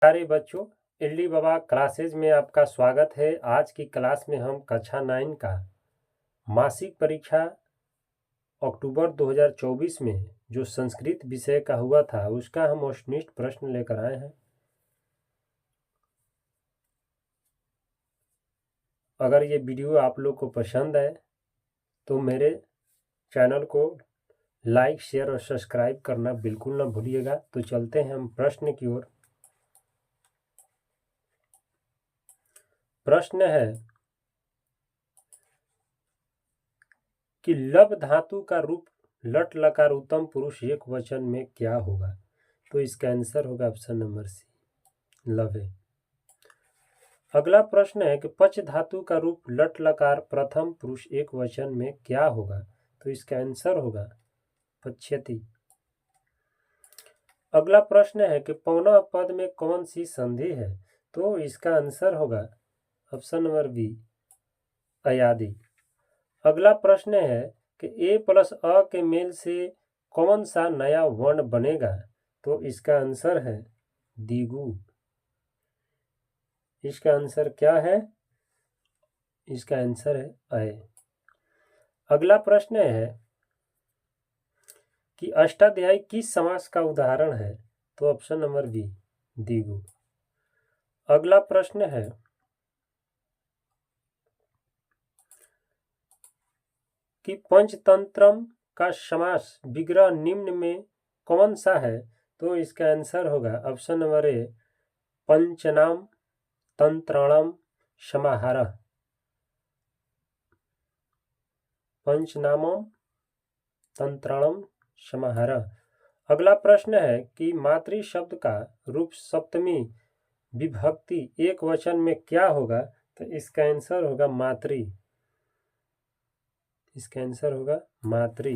प्यारे बच्चों, इल्ली बाबा क्लासेज में आपका स्वागत है। आज की क्लास में हम कक्षा 9 का मासिक परीक्षा अक्टूबर 2024 में जो संस्कृत विषय का हुआ था उसका हम वस्तुनिष्ठ प्रश्न लेकर आए हैं। अगर ये वीडियो आप लोग को पसंद है तो मेरे चैनल को लाइक, शेयर और सब्सक्राइब करना बिल्कुल ना भूलिएगा। तो चलते हैं हम प्रश्न की ओर। प्रश्न है कि लब धातु का रूप लट लकार उत्तम पुरुष एक वचन में क्या होगा? तो इसका आंसर होगा ऑप्शन नंबर सी, लब है। अगला प्रश्न है कि पच धातु का रूप लट लकार प्रथम पुरुष एक वचन में क्या होगा? तो इसका आंसर होगा पच्यति। अगला प्रश्न है कि पौना पद में कौन सी संधि है? तो इसका आंसर होगा ऑप्शन नंबर बी, अयादि। अगला प्रश्न है कि ए प्लस अ के मेल से कौन सा नया वर्ण बनेगा? तो इसका आंसर है दिगु। इसका आंसर क्या है? इसका आंसर है अय। अगला प्रश्न है कि अष्टाध्यायी किस समास का उदाहरण है? तो ऑप्शन नंबर बी, दिगु। अगला प्रश्न है कि पंचतंत्रम का समास विग्रह निम्न में कौन सा है? तो इसका आंसर होगा ऑप्शन नंबर ए, पंचनाम तंत्राणम समाहारः। पंचनामम तंत्राणम समाहारः। अगला प्रश्न है कि मातृ शब्द का रूप सप्तमी विभक्ति एक वचन में क्या होगा? तो इसका आंसर होगा मातृ। इसका आंसर होगा मातृ।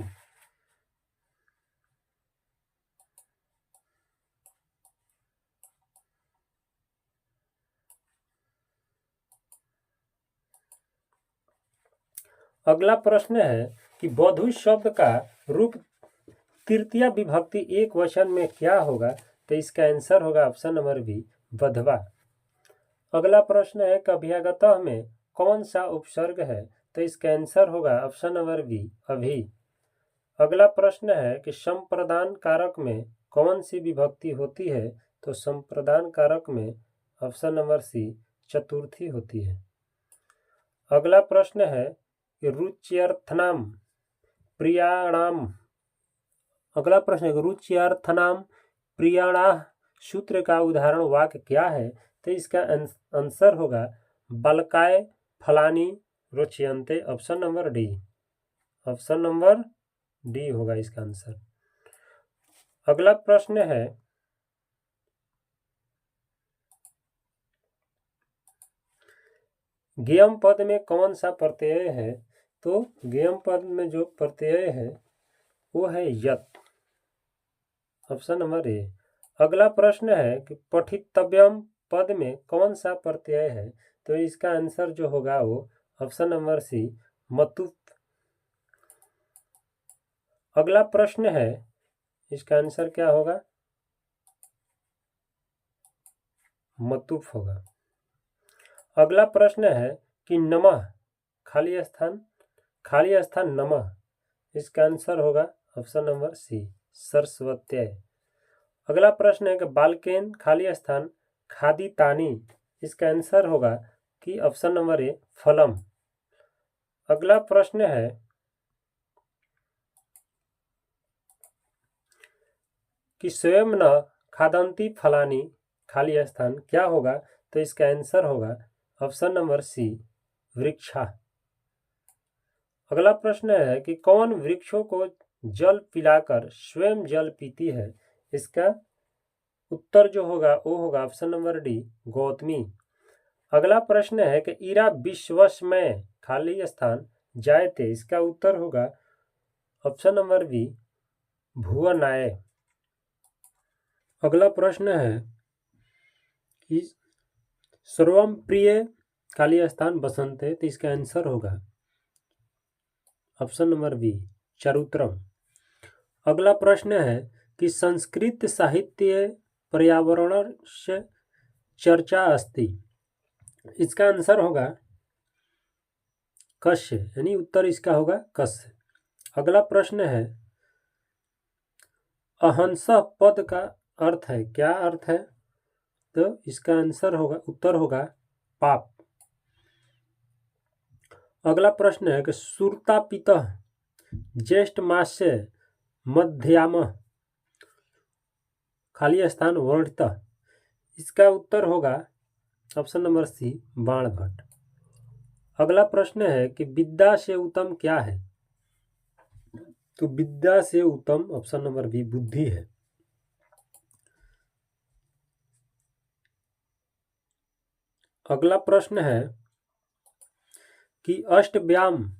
अगला प्रश्न है कि बधू शब्द का रूप तृतीया विभक्ति एक वचन में क्या होगा? तो इसका आंसर होगा ऑप्शन नंबर बी, बधवा। अगला प्रश्न है कि अभ्यागतः में कौन सा उपसर्ग है? तो इसका आंसर होगा ऑप्शन नंबर बी, अभी। अगला प्रश्न है कि संप्रदान कारक में कौन सी विभक्ति होती है? तो संप्रदान कारक में ऑप्शन नंबर सी, चतुर्थी होती है। अगला प्रश्न है कि रुच्यर्थनाम प्रियाणाम। अगला प्रश्न है रुच्यर्थनाम प्रियाणाः सूत्र का उदाहरण वाक्य क्या है? तो इसका आंसर होगा बालकाय फलानी रुच्यन्ते। Option number D, option number D होगा इसका आंसर। अगला प्रश्न है ज्ञेयम पद में कौन सा प्रत्यय है? तो ज्ञेयम पद में जो प्रत्यय है वो है यत्। Option number A. अगला प्रश्न है कि पठितव्यम पद में कौन सा प्रत्यय है? तो इसका आंसर जो होगा वो ऑप्शन नंबर सी, मतुप। अगला प्रश्न है, इसका आंसर क्या होगा? मतुप होगा। अगला प्रश्न है कि नमः खाली स्थान नमः, इसका आंसर होगा ऑप्शन नंबर सी, सरस्वत्यय। अगला प्रश्न है कि बालकेन खाली स्थान खादितानी, इसका आंसर होगा कि ऑप्शन नंबर ए, फलम। अगला प्रश्न है कि स्वयं न खादंती फलानी खाली स्थान क्या होगा? तो इसका आंसर होगा ऑप्शन नंबर सी, वृक्षा। अगला प्रश्न है कि कौन वृक्षों को जल पिलाकर स्वयं जल पीती है? इसका उत्तर जो होगा वो होगा ऑप्शन नंबर डी, गौतमी। अगला प्रश्न है कि इरा विश्वस्मय खाली स्थान जायते, इसका उत्तर होगा ऑप्शन नंबर बी, भुवनाय। अगला प्रश्न है कि सर्वम प्रिय खाली स्थान बसंत, तो इसका आंसर होगा ऑप्शन नंबर बी, चारुत्रम। अगला प्रश्न है कि संस्कृत साहित्य पर्यावरण से चर्चा अस्ति। इसका आंसर होगा कस्य, यानी उत्तर इसका होगा कस्य। अगला प्रश्न है अहंसः पद का अर्थ है, क्या अर्थ है? तो इसका आंसर होगा, उत्तर होगा पाप। अगला प्रश्न है कि सुरतापितः ज्येष्ठ मास्य मध्यामः खाली स्थान वर्णितः। इसका उत्तर होगा ऑप्शन नंबर सी बाणभट्ट। अगला प्रश्न है कि विद्या से उत्तम क्या है? तो विद्या से उत्तम ऑप्शन नंबर बी बुद्धि है। अगला प्रश्न है कि अष्टव्याम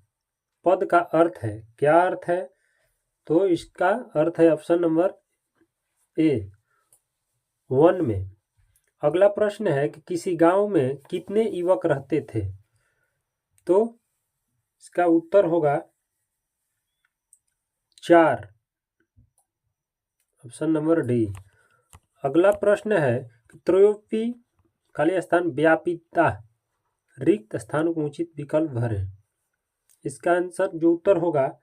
पद का अर्थ है, क्या अर्थ है? तो इसका अर्थ है ऑप्शन नंबर ए वन में। अगला प्रश्न है कि किसी गांव में कितने युवक रहते थे? तो इसका उत्तर होगा 4, ऑप्शन नंबर डी। अगला प्रश्न है कि त्रयोपी खाली स्थान व्यापिता रिक्त स्थान को उचित विकल्प भरें। इसका आंसर जो उत्तर होगा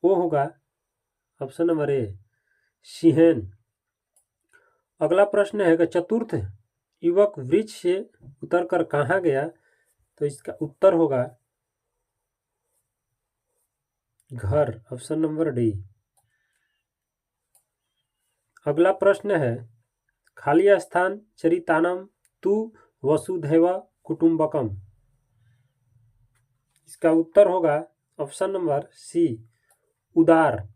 वो होगा ऑप्शन नंबर ए सिंहन। अगला प्रश्न है कि चतुर्थ युवक वृक्ष से उतरकर कहाँ गया? तो इसका उत्तर होगा घर, ऑप्शन नंबर डी। अगला प्रश्न है खाली स्थान चरितानम तु वसुधैव कुटुंबकम। इसका उत्तर होगा ऑप्शन नंबर सी उदार।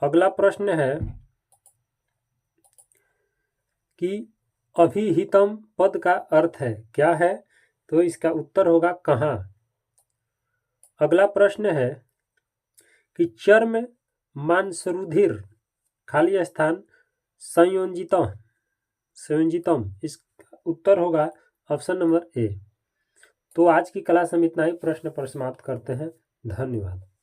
अगला प्रश्न है कि अभिहितम पद का अर्थ है, क्या है? तो इसका उत्तर होगा कहाँ। अगला प्रश्न है कि चर्म मांसरुधिर खाली स्थान संयोजितम। इसका उत्तर होगा ऑप्शन नंबर ए। तो आज की क्लास हम इतना ही प्रश्न पर समाप्त करते हैं। धन्यवाद।